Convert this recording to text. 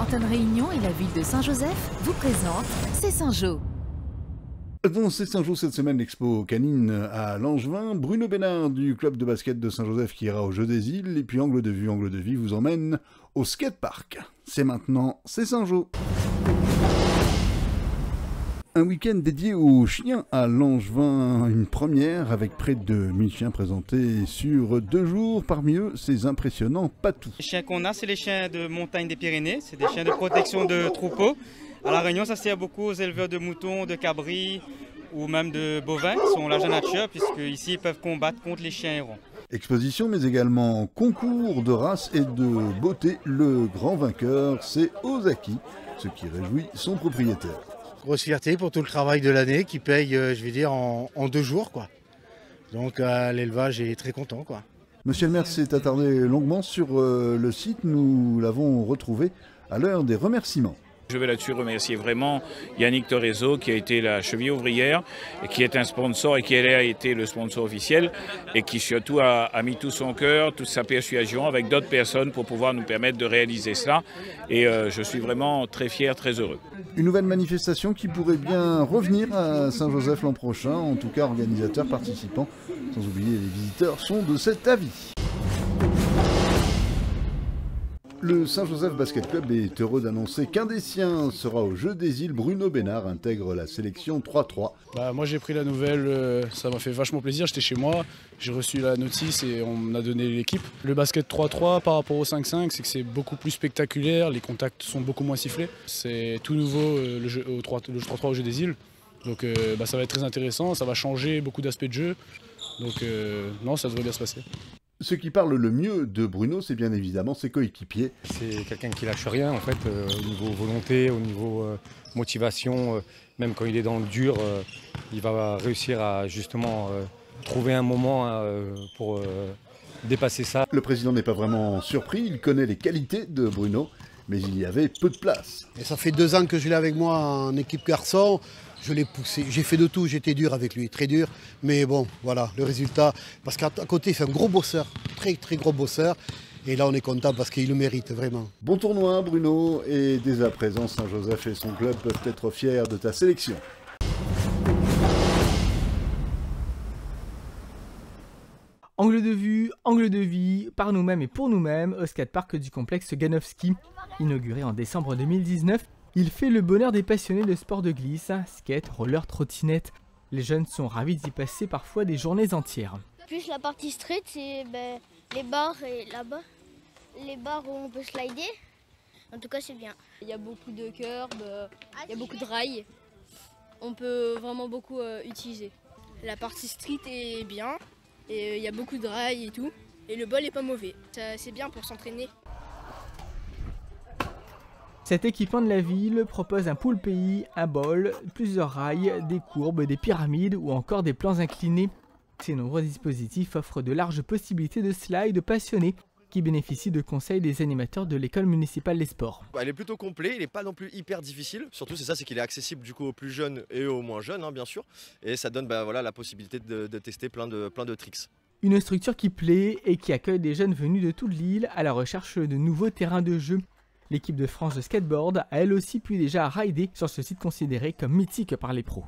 Sainte-Anne-Réunion et la ville de Saint-Joseph vous présentent C'est Saint-Jo. Dans C'est Saint-Jo cette semaine, l'expo canine à Langevin. Bruno Bénard du club de basket de Saint-Joseph qui ira au Jeu des Îles. Et puis Angle de Vie vous emmène au skatepark. C'est maintenant C'est Saint-Jo. Un week-end dédié aux chiens à Langevin, une première avec près de 1000 chiens présentés sur 2 jours, parmi eux ces impressionnants patous. Les chiens qu'on a, c'est les chiens de montagne des Pyrénées, c'est des chiens de protection de troupeaux. À La Réunion, ça sert beaucoup aux éleveurs de moutons, de cabris ou même de bovins qui sont la nature, puisqu'ici ils peuvent combattre contre les chiens errants. Exposition mais également concours de race et de beauté. Le grand vainqueur, c'est Ozaki, ce qui réjouit son propriétaire. Grosse fierté pour tout le travail de l'année qui paye, je vais dire, en 2 jours, quoi. Donc l'élevage est très content, quoi. Monsieur le maire s'est attardé longuement sur le site. Nous l'avons retrouvé à l'heure des remerciements. Je vais là-dessus remercier vraiment Yannick Torrezo qui a été la cheville ouvrière et qui est un sponsor et qui a été le sponsor officiel et qui surtout a mis tout son cœur, toute sa persuasion avec d'autres personnes pour pouvoir nous permettre de réaliser cela. Et je suis vraiment très fier, très heureux. Une nouvelle manifestation qui pourrait bien revenir à Saint-Joseph l'an prochain. En tout cas, organisateurs, participants, sans oublier les visiteurs, sont de cet avis. Le Saint-Joseph Basket Club est heureux d'annoncer qu'un des siens sera au Jeu des Îles. Bruno Bénard intègre la sélection 3-3. Moi j'ai pris la nouvelle, ça m'a fait vachement plaisir, j'étais chez moi, j'ai reçu la notice et on m'a donné l'équipe. Le basket 3-3 par rapport au 5-5, c'est que c'est beaucoup plus spectaculaire, les contacts sont beaucoup moins sifflés. C'est tout nouveau le jeu 3-3 au Jeu des Îles, donc ça va être très intéressant, ça va changer beaucoup d'aspects de jeu, donc non, ça devrait bien se passer. Ce qui parle le mieux de Bruno, c'est bien évidemment ses coéquipiers. C'est quelqu'un qui lâche rien en fait, au niveau volonté, au niveau motivation, même quand il est dans le dur, il va réussir à justement trouver un moment pour dépasser ça. Le président n'est pas vraiment surpris, il connaît les qualités de Bruno, mais il y avait peu de place. Et ça fait 2 ans que je l'ai avec moi en équipe garçon. Je l'ai poussé, j'ai fait de tout, j'étais dur avec lui, très dur. Mais bon, voilà, le résultat, parce qu'à côté, il fait un gros bosseur, très très gros bosseur. Et là, on est content parce qu'il le mérite vraiment. Bon tournoi, Bruno, et dès à présent, Saint-Joseph et son club peuvent être fiers de ta sélection. Angle de vie, par nous-mêmes et pour nous-mêmes, au skatepark du complexe Ganowski. Inauguré en décembre 2019, il fait le bonheur des passionnés de sport de glisse, skate, roller, trottinette. Les jeunes sont ravis d'y passer parfois des journées entières. Plus la partie street, c'est les barres et là-bas, les barres où on peut slider. En tout cas, c'est bien. Il y a beaucoup de curbs, il y a beaucoup de rails. On peut vraiment beaucoup utiliser. La partie street est bien, et il y a beaucoup de rails et tout. Et le bol est pas mauvais. C'est bien pour s'entraîner. Cet équipement de la ville propose un pool pays, un bol, plusieurs rails, des courbes, des pyramides ou encore des plans inclinés. Ces nombreux dispositifs offrent de larges possibilités de slide passionnés qui bénéficient de conseils des animateurs de l'école municipale des sports. Il est plutôt complet, il n'est pas non plus hyper difficile. Surtout c'est qu'il est accessible du coup aux plus jeunes et aux moins jeunes bien sûr. Et ça donne la possibilité de tester plein de tricks. Une structure qui plaît et qui accueille des jeunes venus de toute l'île à la recherche de nouveaux terrains de jeu. L'équipe de France de skateboard a elle aussi pu déjà rider sur ce site considéré comme mythique par les pros.